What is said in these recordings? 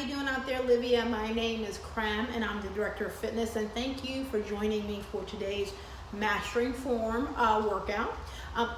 you doing out there, Olivia? My name is Cram, and I'm the Director of Fitness, and thank you for joining me for today's Mastering Form workout.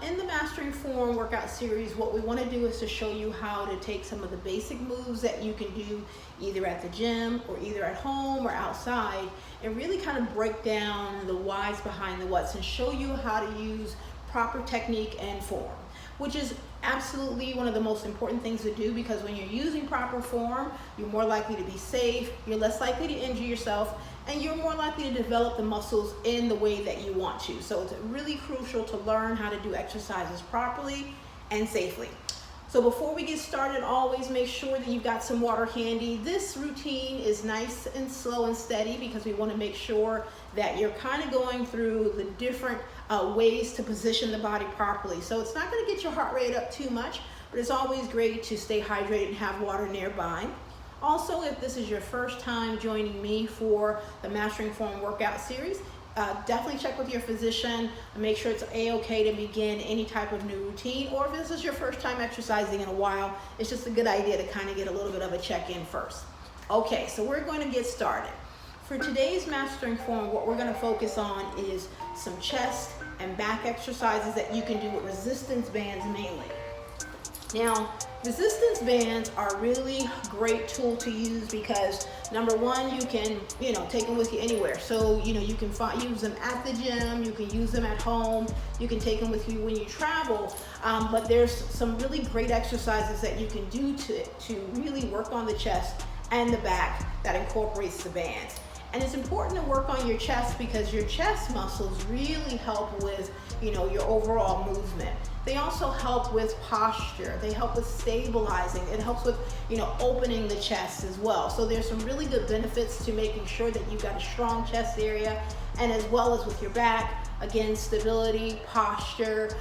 In the Mastering Form workout series, what we want to do is to show you how to take some of the basic moves that you can do either at the gym or either at home or outside, and really kind of break down the whys behind the whats and show you how to use proper technique and form, which is absolutely one of the most important things to do, because when you're using proper form, you're more likely to be safe, you're less likely to injure yourself, and you're more likely to develop the muscles in the way that you want to. So it's really crucial to learn how to do exercises properly and safely. So before we get started, always make sure that you've got some water handy. This routine is nice and slow and steady because we want to make sure that you're kind of going through the different ways to position the body properly. So it's not going to get your heart rate up too much, but it's always great to stay hydrated and have water nearby. Also, if this is your first time joining me for the Mastering Form workout series, definitely check with your physician and make sure it's a-okay to begin any type of new routine, or if this is your first time exercising in a while, it's just a good idea to kind of get a little bit of a check-in first. Okay, so we're going to get started. For today's Mastering Form, what we're going to focus on is some chest and back exercises that you can do with resistance bands mainly. Now, resistance bands are a really great tool to use because number one, you can, take them with you anywhere. So, you can use them at the gym, you can use them at home, you can take them with you when you travel. But there's some really great exercises that you can do to really work on the chest and the back that incorporates the bands. And it's important to work on your chest because your chest muscles really help with, your overall movement. They also help with posture. They help with stabilizing. It helps with, opening the chest as well. So there's some really good benefits to making sure that you've got a strong chest area, and as well as with your back. Again, stability, posture,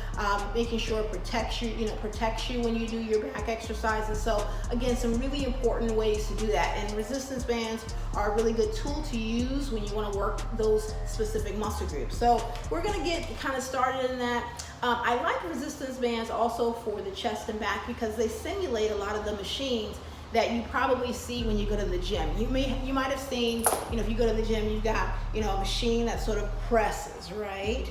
making sure it protects you when you do your back exercises. So again, some really important ways to do that. And resistance bands are a really good tool to use when you want to work those specific muscle groups. So we're going to get kind of started in that. I like resistance bands also for the chest and back because they simulate a lot of the machines that you probably see when you go to the gym. You might have seen, if you go to the gym, you've got, a machine that sort of presses, right?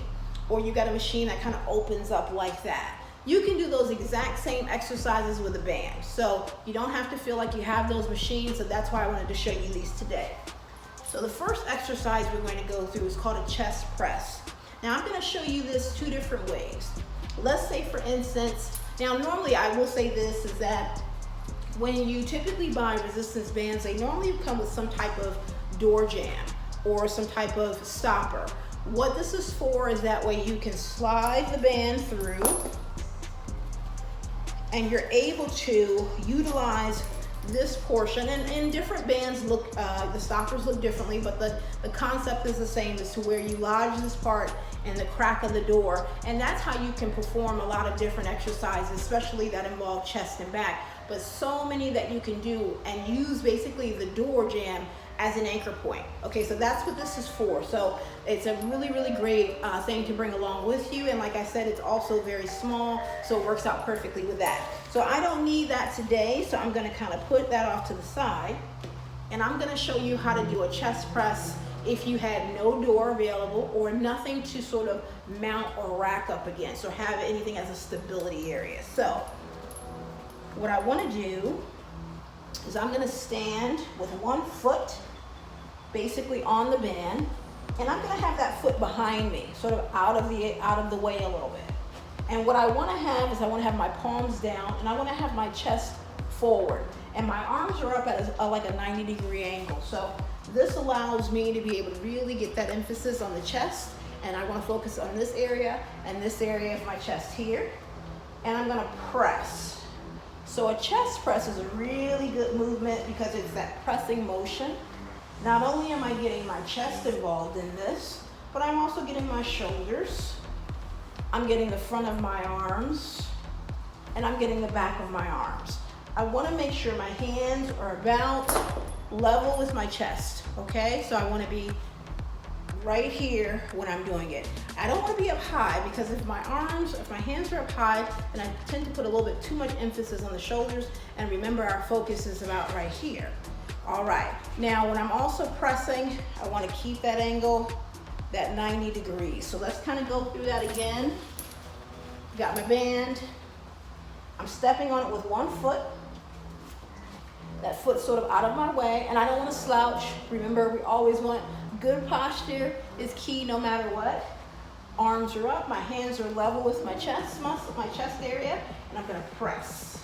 Or you got a machine that kind of opens up like that. You can do those exact same exercises with a band. So you don't have to feel like you have those machines. So that's why I wanted to show you these today. So the first exercise we're going to go through is called a chest press. Now I'm going to show you this two different ways. Let's say, for instance, now normally I will say this is that when you typically buy resistance bands, they normally come with some type of door jamb or some type of stopper. What this is for is that way you can slide the band through and you're able to utilize this portion. And different bands look, the stoppers look differently, but the concept is the same as to where you lodge this part in the crack of the door. And that's how you can perform a lot of different exercises, especially that involve chest and back. But so many that you can do and use basically the door jamb as an anchor point. Okay, so that's what this is for. So it's a really, really great thing to bring along with you. And like I said, it's also very small, so it works out perfectly with that. So I don't need that today, so I'm gonna kind of put that off to the side. And I'm gonna show you how to do a chest press if you had no door available or nothing to sort of mount or rack up against or have anything as a stability area. So what I want to do is I'm going to stand with one foot basically on the band, and I'm going to have that foot behind me, sort of out of the way a little bit. And what I want to have is I want to have my palms down, and I want to have my chest forward, and my arms are up at like a 90-degree angle. So this allows me to be able to really get that emphasis on the chest, and I want to focus on this area and this area of my chest here, and I'm going to press. So a chest press is a really good movement because it's that pressing motion. Not only am I getting my chest involved in this, but I'm also getting my shoulders. I'm getting the front of my arms, and I'm getting the back of my arms. I want to make sure my hands are about level with my chest, okay? So I want to be right here when I'm doing it. I don't want to be up high because if my hands are up high, then I tend to put a little bit too much emphasis on the shoulders. And remember, our focus is about right here. All right, now when I'm also pressing, I want to keep that angle, that 90 degrees. So let's kind of go through that again. Got my band. I'm stepping on it with one foot. That foot's sort of out of my way, and I don't want to slouch. Remember, we always want good posture is key no matter what. Arms are up, my hands are level with my chest muscle, my chest area, and I'm going to press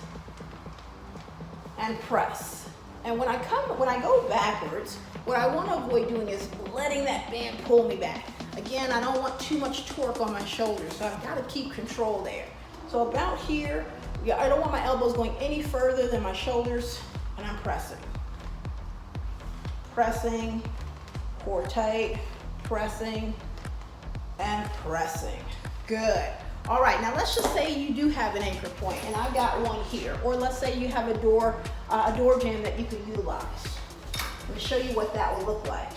and press. And when I go backwards, what I want to avoid doing is letting that band pull me back. Again, I don't want too much torque on my shoulders, so I've got to keep control there. So about here, I don't want my elbows going any further than my shoulders, and I'm pressing. Pressing, core tight, pressing, and pressing. Good. All right, now let's just say you do have an anchor point, and I've got one here. Or let's say you have a door jamb that you can utilize. Let me show you what that will look like.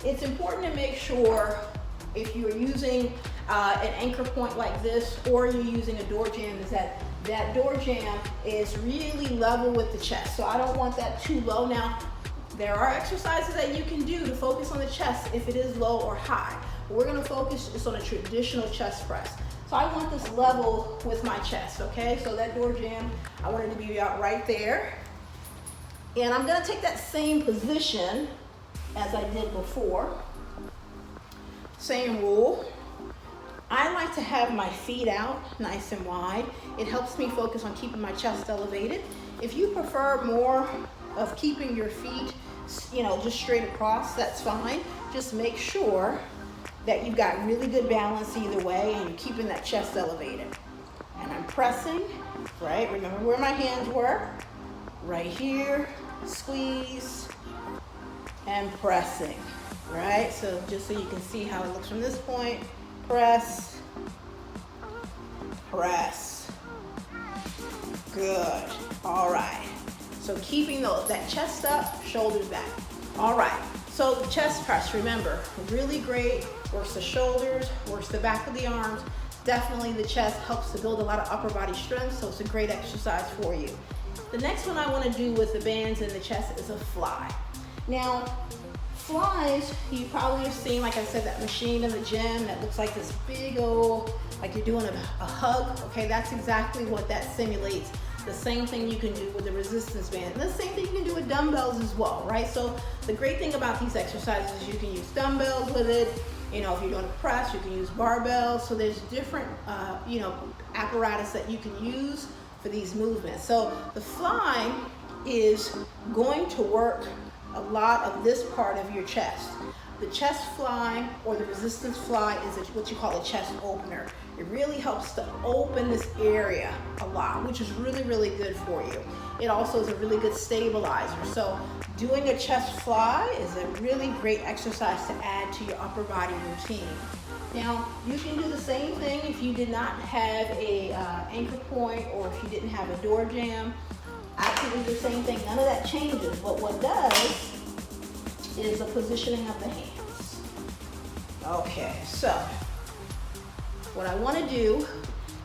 It's important to make sure if you're using an anchor point like this, or you're using a door jamb, is that that door jamb is really level with the chest. So I don't want that too low. Now, there are exercises that you can do to focus on the chest if it is low or high. But we're gonna focus just on a traditional chest press. So I want this level with my chest, okay? So that door jamb, I want it to be out right there. And I'm gonna take that same position as I did before. Same rule. I like to have my feet out nice and wide. It helps me focus on keeping my chest elevated. If you prefer more of keeping your feet, just straight across, that's fine. Just make sure that you've got really good balance either way and you're keeping that chest elevated. And I'm pressing, right? Remember where my hands were? Right here, squeeze, and pressing, right? So just so you can see how it looks from this point, press, press. Good. All right. So keeping that chest up, shoulders back. All right. So the chest press, remember, really great. Works the shoulders, works the back of the arms. Definitely the chest helps to build a lot of upper body strength, so it's a great exercise for you. The next one I want to do with the bands and the chest is a fly. Now, flies, you probably have seen, like I said, that machine in the gym that looks like this big old, like you're doing a hug. Okay, that's exactly what that simulates. The same thing you can do with the resistance band. And the same thing you can do with dumbbells as well, right? So the great thing about these exercises is you can use dumbbells with it. If you're doing a press, you can use barbells. So there's different, apparatus that you can use for these movements. So the fly is going to work a lot of this part of your chest. The chest fly or the resistance fly is what you call a chest opener. It really helps to open this area a lot, which is really, really good for you. It also is a really good stabilizer. So doing a chest fly is a really great exercise to add to your upper body routine. Now, you can do the same thing if you did not have a anchor point or if you didn't have a door jamb. Absolutely the same thing. None of that changes. But what does is the positioning of the hands. Okay, so what I want to do,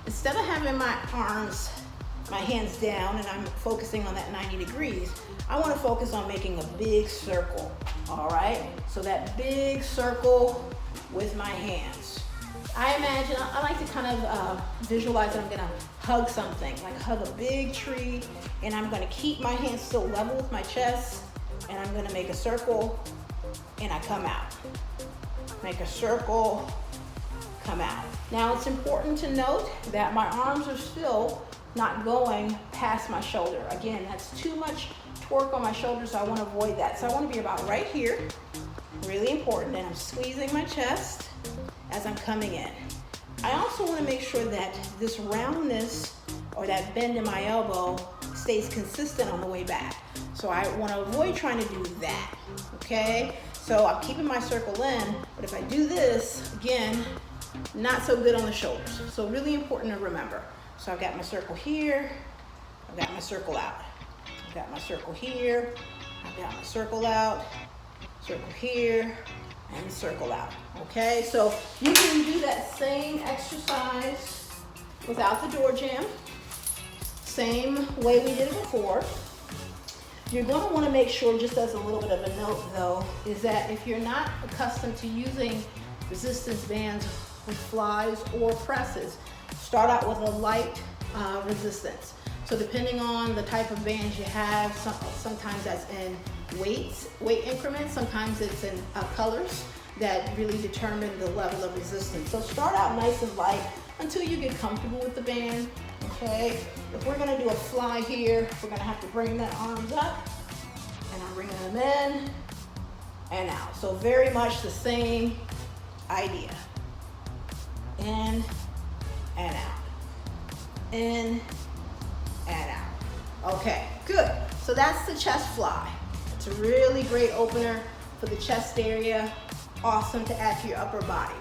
instead of having my hands down and I'm focusing on that 90 degrees, I want to focus on making a big circle, all right? So that big circle with my hands. I imagine, I like to kind of visualize that I'm gonna hug something, like hug a big tree, and I'm gonna keep my hands still level with my chest, and I'm gonna make a circle, and I come out. Make a circle, come out. Now it's important to note that my arms are still not going past my shoulder. Again, that's too much torque on my shoulders, so I want to avoid that. So I want to be about right here, really important, and I'm squeezing my chest as I'm coming in. I also want to make sure that this roundness or that bend in my elbow stays consistent on the way back. So I want to avoid trying to do that, okay? So I'm keeping my circle in, but if I do this, again, not so good on the shoulders. So really important to remember. So I've got my circle here, I've got my circle out. I've got my circle here, I've got my circle out, circle here, and circle out. Okay, so you can do that same exercise without the door jamb. Same way we did it before. You're going to want to make sure, just as a little bit of a note though, is that if you're not accustomed to using resistance bands with flies or presses, start out with a light resistance. So depending on the type of bands you have, sometimes that's in weight increments, sometimes it's in colors that really determine the level of resistance. So start out nice and light until you get comfortable with the band, okay? If we're gonna do a fly here, we're gonna have to bring the arms up, and I'm bringing them in and out. So very much the same idea. In and out. In and out. Okay, good. So that's the chest fly. It's a really great opener for the chest area. Awesome to add to your upper body.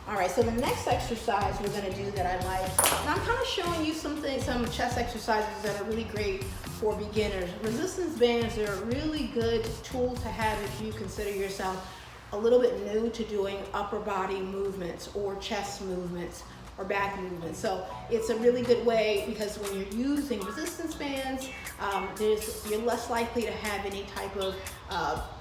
All right, so the next exercise we're gonna do that I like, and I'm kind of showing you some chest exercises that are really great for beginners. Resistance bands are a really good tool to have if you consider yourself a little bit new to doing upper body movements or chest movements or back movements. So it's a really good way, because when you're using resistance bands, you're less likely to have any type of,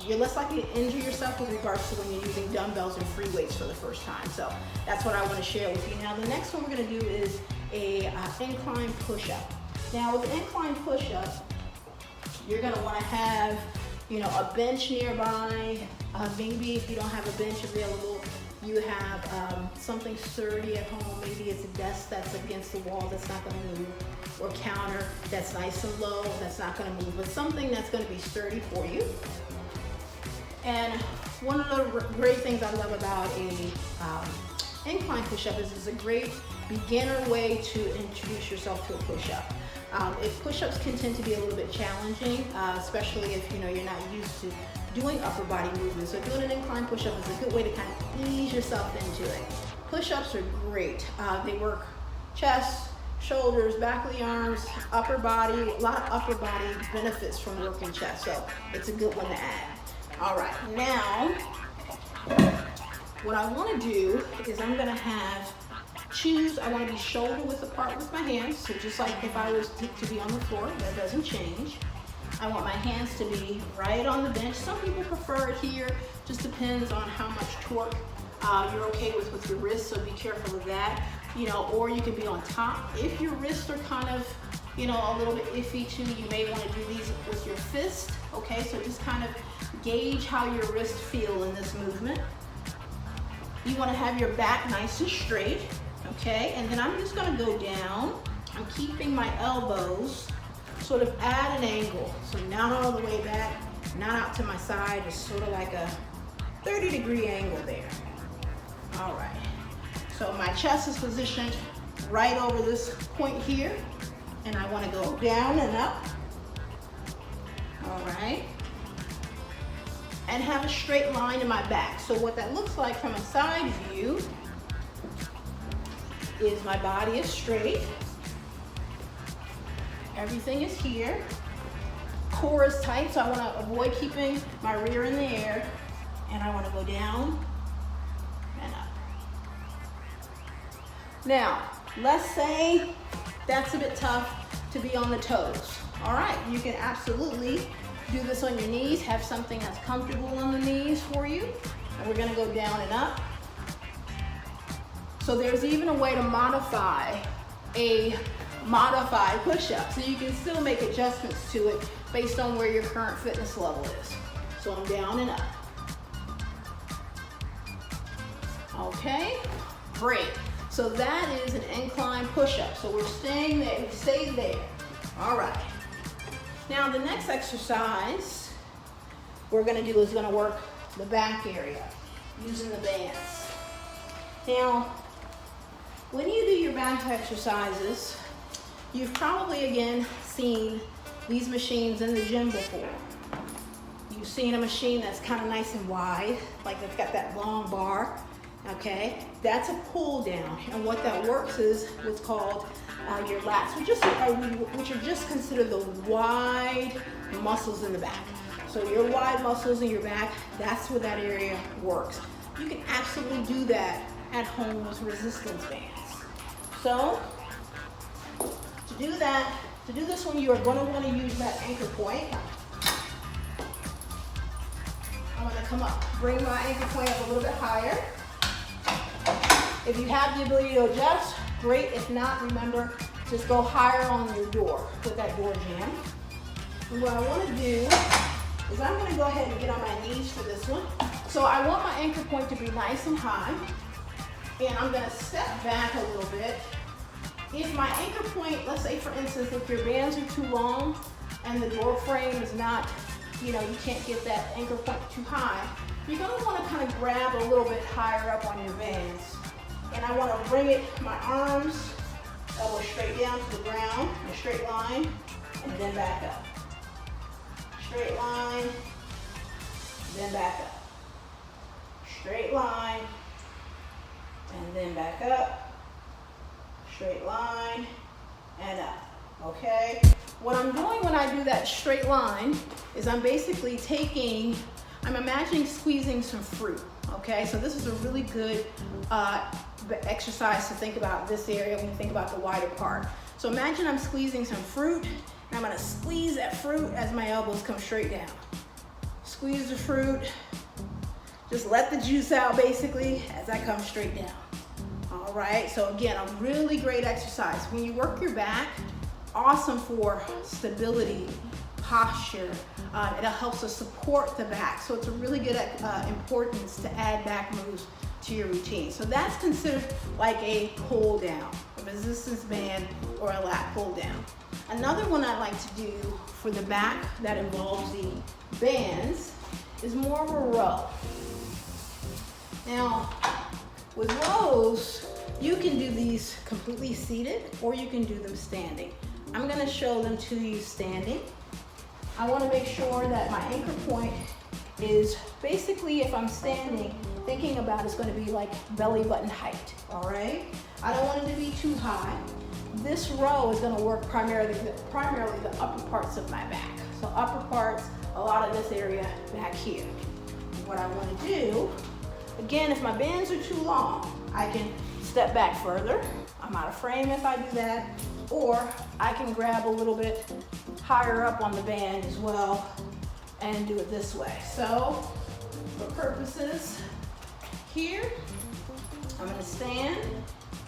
you're less likely to injure yourself with regards to when you're using dumbbells and free weights for the first time. So that's what I want to share with you. Now the next one we're going to do is a incline push-up. Now with an incline push-up, you're going to want to have, a bench nearby. Maybe if you don't have a bench available, you have something sturdy at home. Maybe it's a desk that's against the wall that's not going to move, or counter that's nice and low that's not going to move, but something that's going to be sturdy for you. And one of the great things I love about a incline push-up is it's a great beginner way to introduce yourself to a push-up. If push-ups can tend to be a little bit challenging, especially if you're not used to doing upper body movements. So doing an incline push-up is a good way to kind of ease yourself into it. Push-ups are great. They work chest, shoulders, back of the arms, upper body, a lot of upper body benefits from working chest. So it's a good one to add. All right, now what I want to do is I'm going to I want to be shoulder width apart with my hands. So just like if I was to be on the floor, that doesn't change. I want my hands to be right on the bench. Some people prefer it here. Just depends on how much torque you're okay with your wrists, so be careful of that. Or you can be on top. If your wrists are kind of, a little bit iffy too, you may want to do these with your fist. Okay, so just kind of gauge how your wrists feel in this movement. You want to have your back nice and straight. Okay, and then I'm just going to go down. I'm keeping my elbows sort of at an angle. So not all the way back, not out to my side. It's sort of like a 30-degree angle there. All right. So my chest is positioned right over this point here. And I want to go down and up. All right. And have a straight line in my back. So what that looks like from a side view is my body is straight. Everything is here. Core is tight, so I want to avoid keeping my rear in the air. And I want to go down and up. Now, let's say that's a bit tough to be on the toes. All right, you can absolutely do this on your knees. Have something that's comfortable on the knees for you. And we're going to go down and up. So there's even a way to modify a modified push-up. So you can still make adjustments to it based on where your current fitness level is. So I'm down and up. Okay, great. So that is an incline push-up. So we're staying there, we stayed there. All right. Now the next exercise we're gonna do is gonna work the back area using the bands. Now, when you do your back exercises, you've probably again seen these machines in the gym before. You've seen a machine that's kind of nice and wide, like it's got that long bar, okay? That's a pull down, and what that works is what's called your lats, which are just considered the wide muscles in the back. So your wide muscles in your back, that's where that area works. You can absolutely do that at home with resistance bands. So to do this one, you are going to want to use that anchor point. come up, bring my ankle point up a little bit higher. If you have the ability to adjust, great. If not, remember, just go higher on your door with that door jam. And what I want to do is I'm going to go ahead and get on my knees for this one. So I want my anchor point to be nice and high. And I'm going to step back a little bit. If my anchor point, let's say for instance, if your bands are too long and the door frame is not, you can't get that anchor point too high, you're going to want to kind of grab a little bit higher up on your bands. And I want to bring it, my arms, elbow straight down to the ground, in a straight line, and then back up. Straight line, then back up. Straight line, and then back up. Straight line, and up. Okay? What I'm doing when I do that straight line is I'm basically I'm imagining squeezing some fruit. Okay? So this is a really good exercise to think about this area when you think about the wider part. So imagine I'm squeezing some fruit, and I'm going to squeeze that fruit as my elbows come straight down. Squeeze the fruit. Just let the juice out basically as I come straight down. All right, so again, a really great exercise. When you work your back, awesome for stability, posture. It helps us support the back. So it's a really good importance to add back moves to your routine. So that's considered like a pull down, a resistance band or a lat pull down. Another one I like to do for the back that involves the bands is more of a row. Now, with rows, you can do these completely seated or you can do them standing. I'm going to show them to you standing. I want to make sure that my anchor point is basically, if I'm standing, thinking about it's going to be like belly button height, all right? I don't want it to be too high. This row is going to work primarily the upper parts of my back. So upper parts, a lot of this area back here. What I want to do, again, if my bands are too long, I can step back further. I'm out of frame if I do that. Or I can grab a little bit higher up on the band as well and do it this way. So for purposes here, I'm going to stand,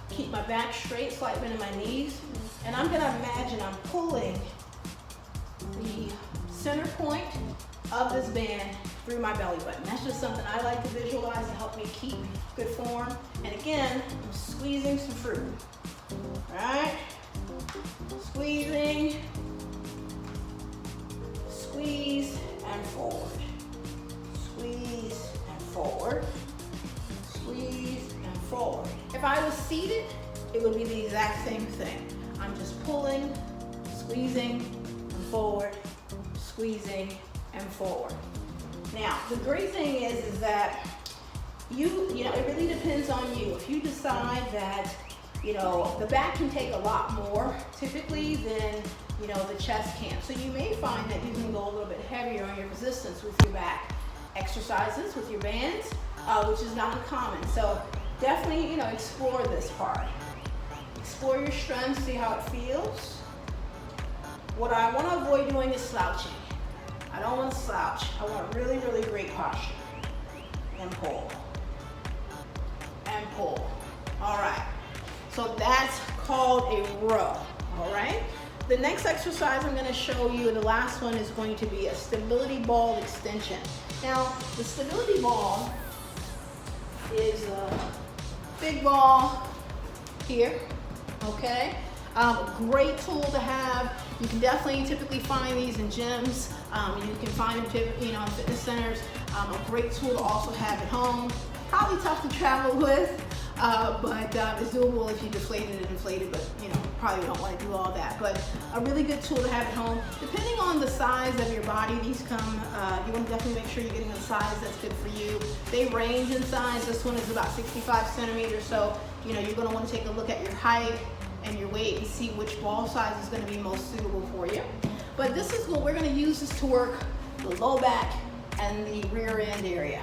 keep my back straight, slight bend in my knees, and I'm going to imagine I'm pulling the center point of this band through my belly button. That's just something I like to visualize to help me keep good form. And again, I'm squeezing some fruit. All right? Squeezing, squeeze, and forward. Squeeze and forward. Squeeze and forward. If I was seated, it would be the exact same thing. I'm just pulling, squeezing, and forward, squeezing, and forward. Now, the great thing is that it really depends on you. If you decide that, the back can take a lot more typically than, the chest can. So you may find that you can go a little bit heavier on your resistance with your back exercises, with your bands, which is not uncommon. So definitely, explore this part. Explore your strength, see how it feels. What I want to avoid doing is slouching. I don't want to slouch. I want really, really great posture. And pull. And pull. All right. So that's called a row. All right. The next exercise I'm going to show you, the last one, is going to be a stability ball extension. Now, the stability ball is a big ball here. Okay. A great tool to have. You can definitely typically find these in gyms. You can find them, in fitness centers. A great tool to also have at home. Probably tough to travel with, but it's doable if you deflate it and inflate it, but probably don't want to do all that. But a really good tool to have at home. Depending on the size of your body, these come, you want to definitely make sure you're getting a size that's good for you. They range in size. This one is about 65 centimeters, so you're going to want to take a look at your height and your weight and see which ball size is going to be most suitable for you. But this is what we're going to use this to work the low back and the rear end area.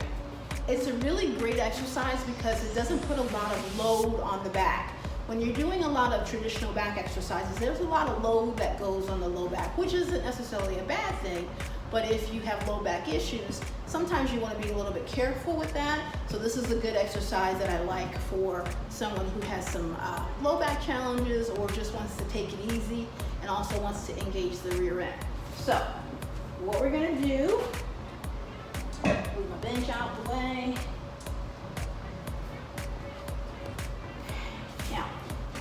It's a really great exercise because it doesn't put a lot of load on the back. When you're doing a lot of traditional back exercises, there's a lot of load that goes on the low back, which isn't necessarily a bad thing, But if you have low back issues, sometimes you want to be a little bit careful with that. So this is a good exercise that I like for someone who has some low back challenges or just wants to take it easy and also wants to engage the rear end. So what we're going to do, move my bench out the way. Now,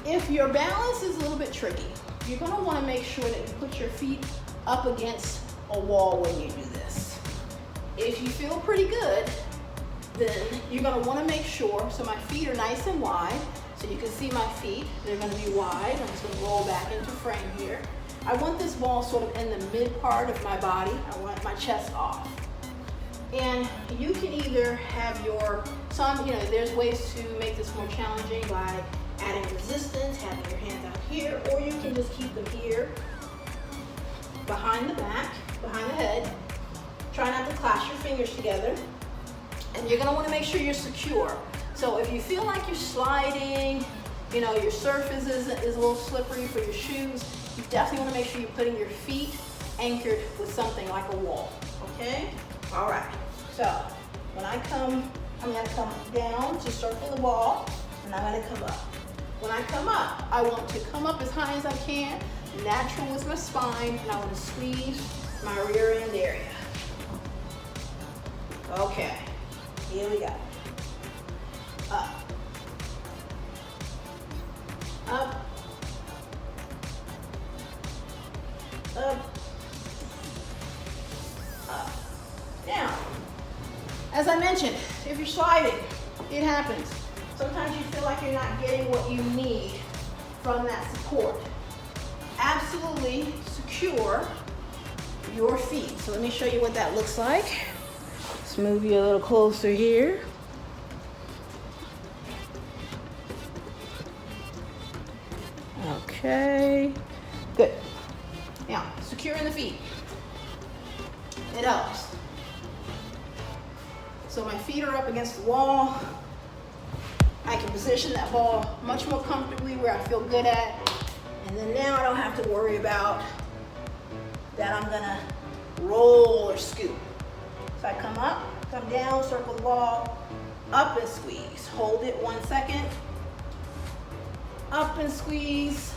if your balance is a little bit tricky, you're going to want to make sure that you put your feet up against a wall when you do this. If you feel pretty good, then you're going to want to make sure, so my feet are nice and wide, so you can see my feet, they're going to be wide. I'm just going to roll back into frame here. I want this ball sort of in the mid part of my body. I want my chest off. And you can either have there's ways to make this more challenging by adding resistance, having your hands out here, or you can just keep them here, behind the back, behind the head. Try not to clasp your fingers together. And you're gonna wanna make sure you're secure. So if you feel like you're sliding, your surface is a little slippery for your shoes, you definitely wanna make sure you're putting your feet anchored with something like a wall, okay? All right, so when I'm gonna come down to circle the ball, and I'm gonna come up. When I come up, I want to come up as high as I can, natural with my spine, and I want to squeeze my rear end area. Okay, here we go. Up. Up. Up. Up. Now, as I mentioned, if you're sliding, it happens. Sometimes you feel like you're not getting what you need from that support. Absolutely secure your feet. So let me show you what that looks like. Let's move you a little closer here. Okay, good. Now, securing the feet. It helps. So my feet are up against the wall. I can position that ball much more comfortably where I feel good at. And then now I don't have to worry about that I'm gonna roll or scoop. So I come up, come down, circle the ball, up and squeeze. Hold it 1 second. Up and squeeze.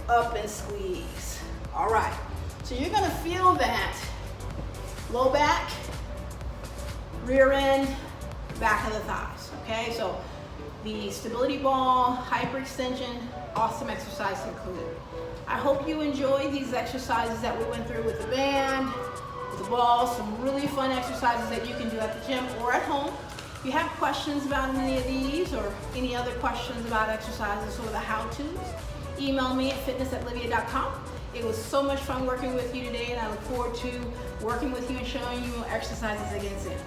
Up and squeeze. All right, so you're gonna feel that low back, rear end, back of the thighs, okay? So the stability ball, hyperextension, awesome exercise included. I hope you enjoyed these exercises that we went through with the band, with the ball, some really fun exercises that you can do at the gym or at home. If you have questions about any of these or any other questions about exercises or the how-tos, email me at fitness@livia.com. It was so much fun working with you today, and I look forward to working with you and showing you exercises again soon.